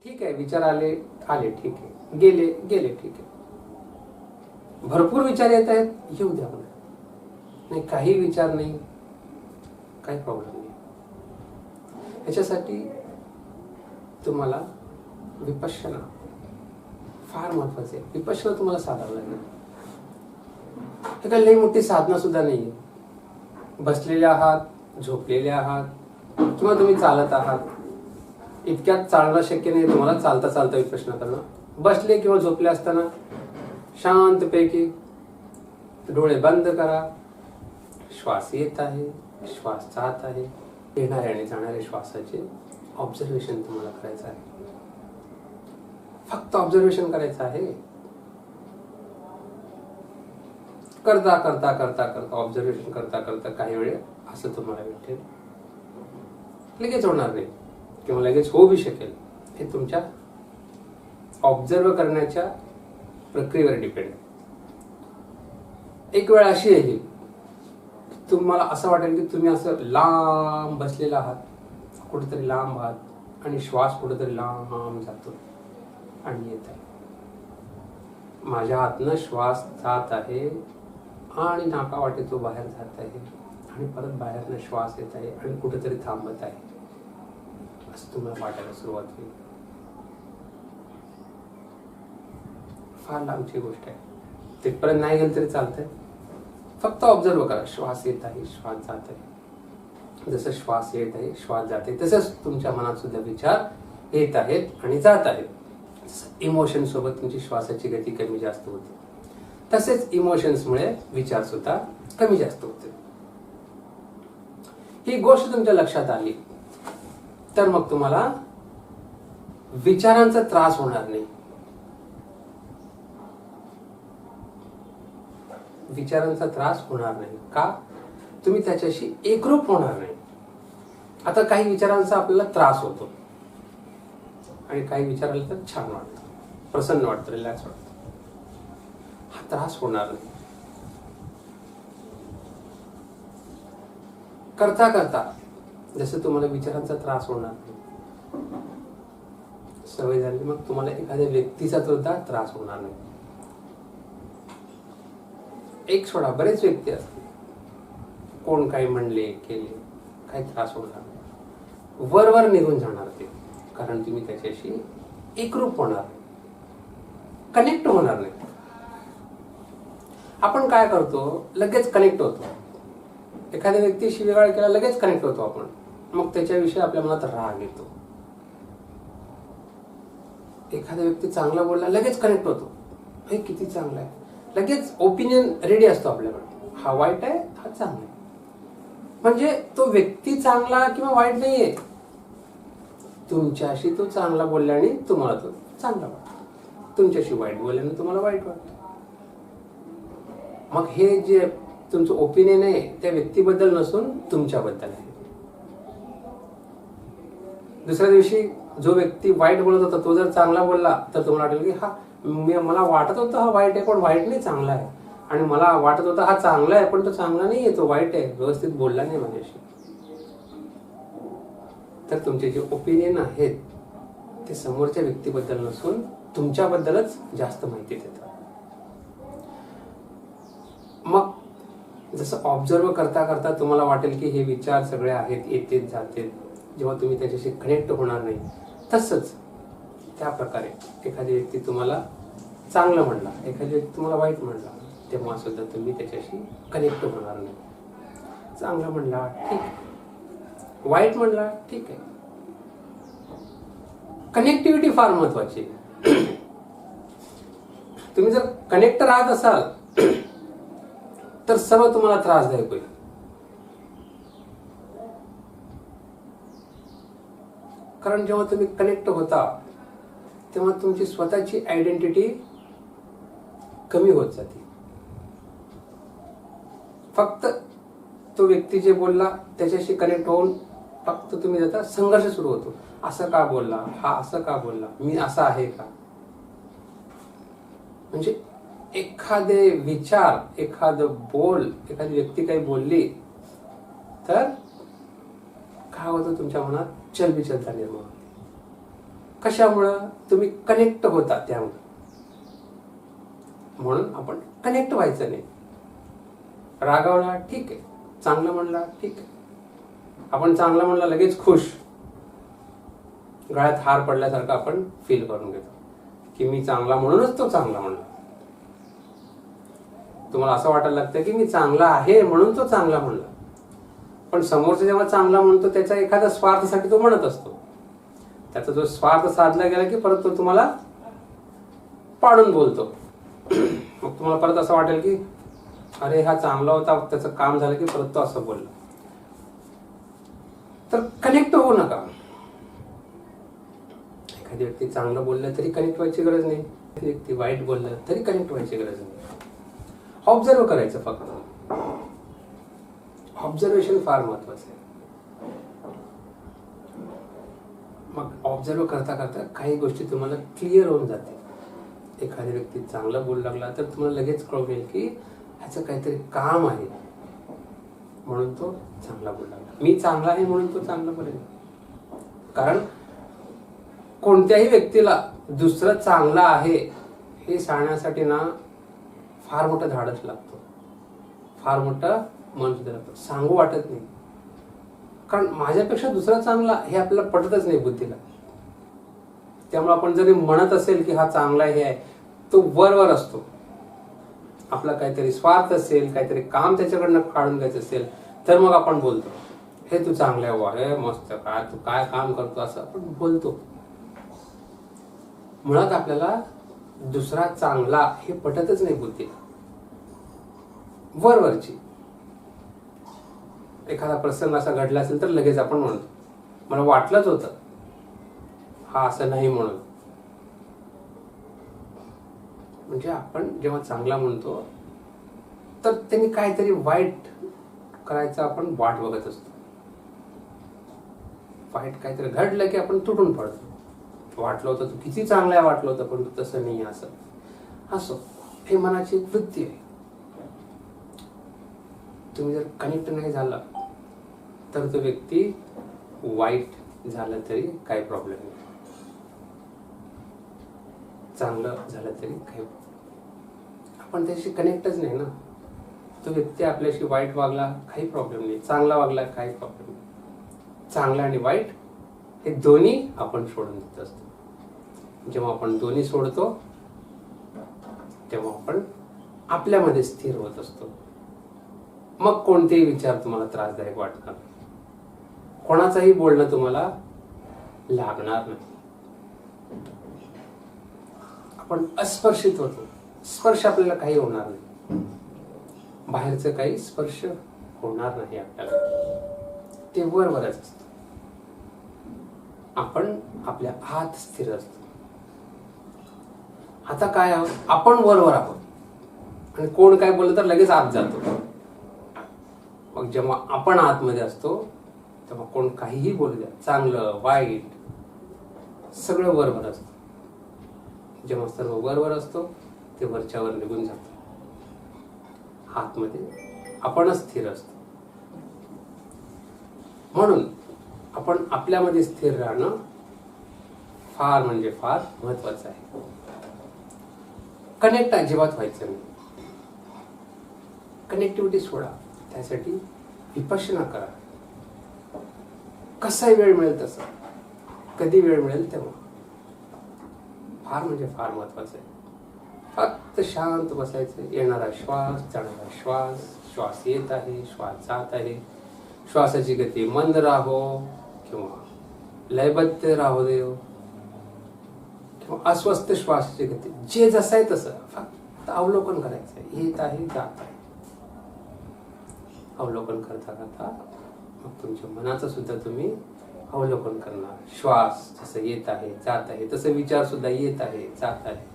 ठीक आहे, विचार आले आले, ठीक आहे, गेले गेले, ठीक आहे. भरपूर विचार येत आहेत, येऊ द्या मला. नाही, काही विचार नाही, काही प्रॉब्लेम नाही. ह्याच्यासाठी तुम्हाला विपश्यना फार महत्वाचे आहे. विपश्यना तुम्हाला साधावं लागेल. हे काही लई मोठी साधना सुद्धा नाहीये. बसलेले आहात, झोपलेले आहात, किंवा तुम्ही चालत आहात. इतक्यात चालणं शक्य नाही तुम्हाला चालता चालता विपश्यना करणं. बसले किंवा झोपले असताना शांतपैकी डोळे बंद करा. श्वास येत आहे, श्वास जात आहे. येणाऱ्या आणि जाणाऱ्या श्वासाचे ऑब्झर्वेशन तुम्हाला करायचं आहे. फक्त ऑब्झर्वेशन करायचं आहे. करता करता करता करता ऑब्झर्वेशन करता करता काही वेळ असं तुम्हाला भेटेल. लगेच होणार नाही किंवा लगेच होऊ बी शकेल. हे तुमच्या ऑब्झर्व करण्याच्या प्रक्रियेवर डिपेंड आहे. एक वेळ अशी येईल तुम्हाला असं वाटेल की तुम्ही असं लांब बसलेला आहात, कुठेतरी लांब आहात आणि श्वास कुठेतरी लांब जातो आणि येत आहे. माझ्या हातनं श्वास जात आहे आणि नाका वाटे तो बाहेर जात आहे आणि परत बाहेरनं श्वास येत आहे आणि कुठेतरी थांबत आहे, असं तुम्हाला वाटायला सुरुवात होईल. फार लांबची गोष्ट आहे. तिथपर्यंत नाही गेलं तरी चालतंय. फक्त ऑब्झर्व करा. श्वास येत आहे, श्वास जात आहे. जसं श्वास येत आहे, श्वास जात आहे, तसंच तुमच्या मनात सुद्धा विचार येत आहेत आणि जात आहेत. इमोशन सोबत तुमची श्वासाची गती कमी जास्त होते, तसेच इमोशन्समुळे विचार सुद्धा कमी जास्त होते. ही गोष्ट तुमच्या लक्षात आली तर मग तुम्हाला विचारांचा त्रास होणार नाही. विचारांचा त्रास होणार नाही का? तुम्ही त्याच्याशी एकरूप होणार नाही. आता काही विचारांचा आपल्याला त्रास होतो आणि काही विचार आले तर छान वाटतं, प्रसन्न वाटतं, रिलॅक्स वाटतं. हा त्रास होणार नाही. करता करता जसं तुम्हाला विचारांचा त्रास होणार नाही, सवय झाली, मग तुम्हाला एखाद्या व्यक्तीचा सुद्धा त्रास होणार नाही. एक सोडा, बरेच व्यक्ती असतील, कोण काही म्हणले केले काही त्रास होणार नाही. वर निघून जाणार ते, कारण तुम्ही त्याच्याशी एकरूप होणार, कनेक्ट होणार नाही. आपण काय करतो, लगेच कनेक्ट होतो. एखाद्या व्यक्तीशी शिवीगाळ केला लगेच कनेक्ट होतो आपण, मग त्याच्याविषयी आपल्या मनात राग येतो. एखादा व्यक्ती चांगला बोलला लगेच कनेक्ट होतो, हे किती चांगला आहे, लगेच ओपिनियन रेडी असतो आपल्याकडे. हा वाईट आहे, हा चांगला आहे. म्हणजे तो व्यक्ती चांगला किंवा वाईट नाहीये, तुमच्याशी तो चांगला बोलल्याने तुम्हाला तो चांगला वाटतो, तुमच्याशी वाईट बोलल्याने तुम्हाला वाईट वाटतं. मग हे जे तुमचं ओपिनियन आहे त्या व्यक्तीबद्दल नसून तुमच्याबद्दल आहे. दुसऱ्या दिवशी जो व्यक्ती वाईट बोलत होता तो जर चांगला बोलला तर तुम्हाला वाटेल की हा, मला वाटत होतं हा वाईट आहे पण वाईट नाही, चांगला आहे. आणि मला वाटत होता हा चांगला आहे पण तो चांगला नाही आहे, तो वाईट आहे, व्यवस्थित बोलला नाही माझ्याशी. तर तुमचे जे ओपिनियन आहेत ते समोरच्या व्यक्तीबद्दल नसून तुमच्याबद्दलच जास्त माहिती देतात. मग जसं ऑब्झर्व करता करता तुम्हाला वाटेल की हे विचार सगळे आहेत, येतेच जाते, जेव्हा तुम्ही त्याच्याशी कनेक्ट होणार नाही, तसंच त्या प्रकारे एखादी व्यक्ती तुम्हाला चांगलं म्हणला, एखादी व्यक्ती तुम्हाला वाईट म्हणला, तेव्हा सुद्धा तुम्ही त्याच्याशी कनेक्ट होणार नाही. चांगला म्हणला ठीक, वाईट म्हणला ठीक आहे. कनेक्टिव्हिटी फार महत्वाची. तुम्ही जर कनेक्ट राहत असाल तर सर्व तुम्हाला त्रासदायक होईल. कारण जेव्हा तुम्ही कनेक्ट होता तेव्हा तुमची स्वतःची आयडेंटिटी कमी होत जाते. फक्त तो व्यक्ती जे बोलला त्याच्याशी कनेक्ट होऊन फक्त तुम्ही जाता, संघर्ष सुरू होतो. असं का बोलला, हा असं का बोलला, मी असा आहे का. म्हणजे एखादे विचार, एखादं बोल, एखादी व्यक्ती काही बोलली तर काय होतं, तुमच्या मनात चलबिचलता निर्माण होते. कशामुळं? तुम्ही कनेक्ट होता त्यामुळे. म्हणून आपण कनेक्ट व्हायचं नाही. रागावला ठीक आहे, चांगलं म्हणला ठीक आहे. आपण चांगलं म्हणला लगेच खुश, गळ्यात हार पडल्यासारखं आपण फील करून घेतो की मी चांगला म्हणूनच तो चांगला म्हणला. तुम्हाला असं वाटायला लागतं की मी चांगला आहे म्हणून तो चांगला म्हणला. पण समोरचा जेव्हा चांगला म्हणतो त्याच्या एखाद्या स्वार्थासाठी तो म्हणत असतो. त्याचा जो स्वार्थ साधला गेला की परत तो तुम्हाला पाडून बोलतो. मग तुम्हाला परत असं वाटेल की अरे हा चांगला होता, त्याचं काम झालं की परत तो असं बोलला. तर कनेक्ट होऊ नका. एखादी व्यक्ती चांगलं बोललं तरी कनेक्ट व्हायची गरज नाही, एखादी व्यक्ती वाईट बोललं तरी कनेक्ट व्हायची गरज नाही. ऑब्झर्व करायचं फक्त. ऑब्झर्वेशन फार महत्वाचं आहे. मग ऑब्झर्व करता करता काही गोष्टी तुम्हाला क्लिअर होऊन जाते. एखादी व्यक्ती चांगलं बोलू लागला तर तुम्हाला लगेच कळेल की ह्याचं काहीतरी काम आहे म्हणून तो चांगला बोलू लागला. मी चांगला आहे म्हणून तो चांगला बोलेल. कारण कोणत्याही व्यक्तीला दुसरं चांगलं आहे हे सांगण्यासाठी ना फार मोठं धाडस लागतो, फार मोठं मन सुद्धा लागतं. सांगू वाटत नाही. कारण माझ्यापेक्षा दुसरा चांगला हे आपल्याला पटतच नाही बुद्धीला. त्यामुळे आपण जरी म्हणत असेल की हा चांगला हे आहे, तो वरवर असतो. आपला काहीतरी स्वार्थ असेल, काहीतरी काम त्याच्याकडनं काढून घ्यायचं असेल तर मग आपण बोलतो हे तू चांगलं आहे, वा हे मस्त, काय तू काय काम करतो असं आपण बोलतो. मुळात आपल्याला दुसरा चांगला हे पटतच नाही बुद्धीला. वरवरची एखादा प्रसंग असा घडला असेल तर लगेच आपण म्हणतो मला वाटलंच होतं हा असं नाही म्हणून. म्हणजे आपण जेव्हा चांगला म्हणतो तर त्यांनी काहीतरी वाईट करायचं आपण वाट बघत असतो. वाईट काहीतरी घडलं की आपण तुटून पडतो. वाटलं होतं तू किती चांगलं आहे, वाटलं होतं पण तू तसं नाही असं. असो, हे मनाची एक वृत्ती आहे. तुम्ही जर कनेक्ट नाही झाला तर तो व्यक्ती वाईट झाला तरी काही प्रॉब्लेम नाही, चांगलं झालं तरी काही, आपण त्याशी कनेक्टच नाही ना. तो व्यक्ती आपल्याशी वाईट वागला काही प्रॉब्लेम नाही, चांगला वागला काही प्रॉब्लेम नाही. चांगला आणि वाईट हे दोन्ही आपण सोडून देत असतो. जेव्हा आपण दोन्ही सोडतो तेव्हा आपण आपल्यामध्ये स्थिर होत असतो. मग कोणतेही विचार तुम्हाला त्रासदायक वाटणार, कोणाचाही बोलणं तुम्हाला लागणार नाही. आपण अस्पर्शित होतो. स्पर्श आपल्याला काही होणार नाही, बाहेरचं काही स्पर्श होणार नाही आपल्याला, ते वरवरच असतं. आपण आपल्या आत स्थिर असतो. आता काय आहोत आपण वरवर आहोत आणि कोण काय बोललं तर लगेच आत जातो. मग जेव्हा आपण आतमध्ये असतो तेव्हा कोण काहीही बोलू द्या, चांगलं वाईट सगळं वरवर असतं. जेव्हा सर्व वरवर असतो ते वरच्यावर निघून जातो. आतमध्ये आपणच स्थिर असतो. म्हणून आपण आपल्यामध्ये स्थिर राहणं फार म्हणजे फार महत्वाचं आहे. कनेक्ट अजिबात व्हायचं नाही. कनेक्टिव्हिटी सोडा, त्यासाठी विपश्यना करा. कसाही वेळ मिळेल तसा, कधी वेळ मिळेल तेव्हा. फार म्हणजे फार महत्वाचं आहे. फक्त शांत बसायचं. येणारा श्वास, जाणारा श्वास, श्वास येत आहे, श्वास जात आहे. श्वासाची गती मंद राहो किंवा लयबद्ध राहू देव, किंवा अस्वस्थ श्वासाची गती, जे जसं आहे तसं फक्त अवलोकन करायचं. येत आहे, जात आहे. अवलोकन करता करता मग तुमच्या मनाचं सुद्धा तुम्ही अवलोकन करणार. श्वास जसं येत आहे, जात आहे, तसं विचार सुद्धा येत आहे, जात आहे.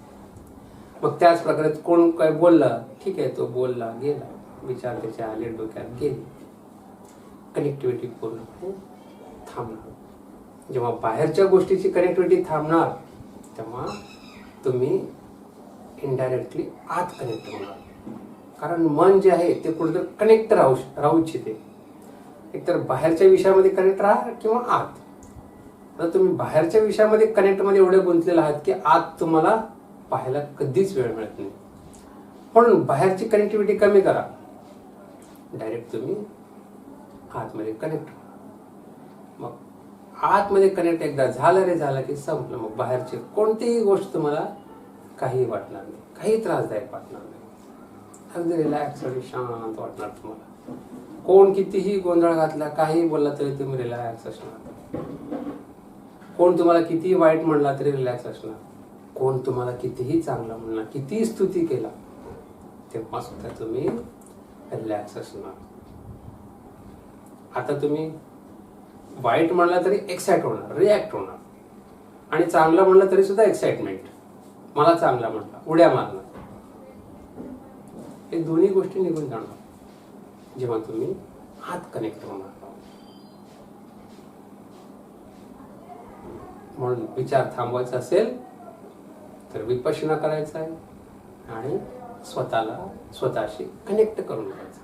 मग त्याच प्रकारे कोण काय बोलला, ठीक आहे, तो बोलला गेला, विचार त्याचे आले डोक्यात गेले. कनेक्टिव्हिटी पूर्ण थांबणार. जेव्हा बाहेरच्या गोष्टीची कनेक्टिव्हिटी थांबणार तेव्हा तुम्ही इनडायरेक्टली आत कनेक्ट होणार. कारण मन जे आहे ते कुठेतरी कनेक्ट राहू इच्छिते. एकतर बाहेरच्या विषयामध्ये कनेक्ट राहा किंवा आत. आता तुम्ही बाहेरच्या विषयामध्ये कनेक्टमध्ये एवढे गुंतलेले आहात की आत तुम्हाला पाहायला कधीच वेळ मिळत नाही. म्हणून बाहेरची कनेक्टिव्हिटी कमी करा. डायरेक्ट तुम्ही आतमध्ये कनेक्ट. मग आतमध्ये कनेक्ट एकदा झालं रे झालं की संपलं. मग बाहेरची कोणतीही गोष्ट तुम्हाला काही वाटणार नाही, काही त्रासदायक वाटणार नाही. अगदी रिलॅक्स आणि शांत वाटणार तुम्हाला. कोण कितीही गोंधळ घातला, काही बोलला तरी तुम्ही रिलॅक्स असणार. कोण तुम्हाला कितीही वाईट म्हणला तरी रिलॅक्स असणार. कोण तुम्हाला कितीही चांगला म्हणला, कितीही स्तुती केला, तेव्हा सुद्धा तुम्ही रिलॅक्स असणार. आता तुम्ही वाईट म्हणला तरी एक्साइट होणार, रिॲक्ट होणार. आणि चांगलं म्हणलं तरी सुद्धा एक्साइटमेंट, मला चांगला म्हणला, उड्या मारणार. हे दोन्ही गोष्टी निघून जाणार जेव्हा तुम्ही आत कनेक्ट होणार. म्हणून विचार थांबवायचा असेल तर विपश्यना करायचा आहे आणि स्वतःला स्वतःशी कनेक्ट करून घ्यायचं.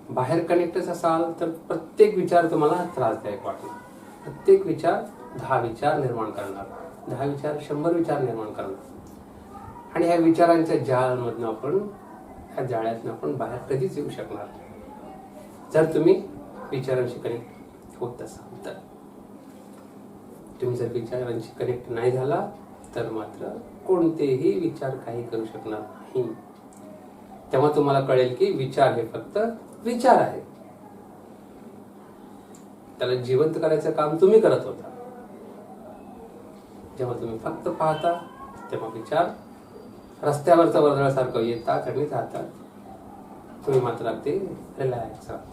बाहेर कनेक्टच असाल तर प्रत्येक विचार तुम्हाला त्रासदायक वाटणार. प्रत्येक विचार 10 विचार निर्माण करणार, 10 विचार 100 विचार निर्माण करणार. आणि ह्या विचारांच्या जाळ्यामधून आपण, ह्या जाळ्यातून आपण बाहेर कधीच येऊ शकणार नाही जर तुम्ही विचारांशी कनेक्ट होत असाल तर. तुम्ही जर विचारांशी कनेक्ट नाही झाला तर मात्र कोणतेही विचार काही करू शकणार नाही. तेव्हा तुम्हाला कळेल की विचार हे फक्त विचार आहे. त्याला जिवंत करायचं काम तुम्ही करत होता. जेव्हा तुम्ही फक्त पाहता तेव्हा विचार रस्त्यावरचा वर्दळासारखं येतात आणि जातात. तुम्ही मात्र अगदी रिलॅक्स आहात.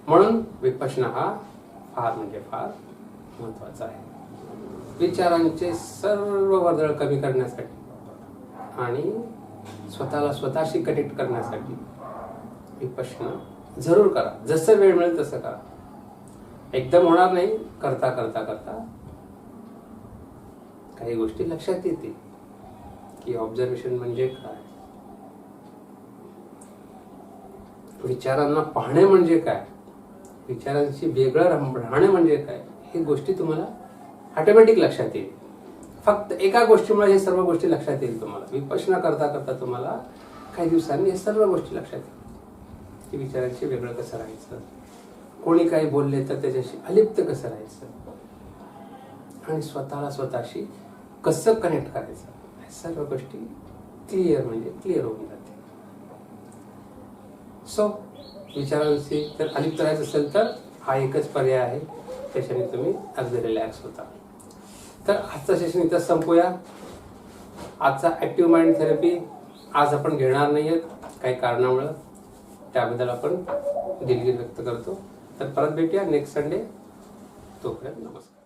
म्हणून विपश्यना हा फार म्हणजे फार महत्वाचा आहे. विचारांचे सर्व वर्दळ कमी करण्यासाठी आणि स्वतःला स्वतःशी कनेक्ट करण्यासाठी विपश्यना जरूर करा. जसं वेळ मिळेल तसं करा. एकदम होणार नाही. करता करता करता काही गोष्टी लक्षात येतील की ऑब्झर्वेशन म्हणजे काय, विचारांना पाहणे म्हणजे काय, विचारांशी वेगळं राहणे म्हणजे काय, हे गोष्टी तुम्हाला ऑटोमॅटिक लक्षात येईल. फक्त एका गोष्टीमुळे हे सर्व गोष्टी लक्षात येईल तुम्हाला. विपश्यना करता करता तुम्हाला काही दिवसांनी हे सर्व गोष्टी लक्षात येईल की विचारांशी वेगळं कसं राहायचं, कोणी काही बोलले तर त्याच्याशी अलिप्त कसं राहायचं आणि स्वतःला स्वतःशी कसं कनेक्ट करायचं, ह्या सर्व गोष्टी क्लिअर म्हणजे क्लिअर होऊन जाते. सो विचारांशी जर अलिप्त राहायचं असेल तर हा एकच पर्याय आहे. त्याच्याने तुम्ही अगदी रिलॅक्स होता. तर आजचं सेशन इथं संपूया. आजचा ॲक्टिव्ह माइंड थेरपी आज आपण घेणार नाही आहेत काही कारणामुळं. त्याबद्दल आपण दिलगिरी व्यक्त करतो. तर परत भेटूया नेक्स्ट संडे. तोपर्यंत नमस्कार.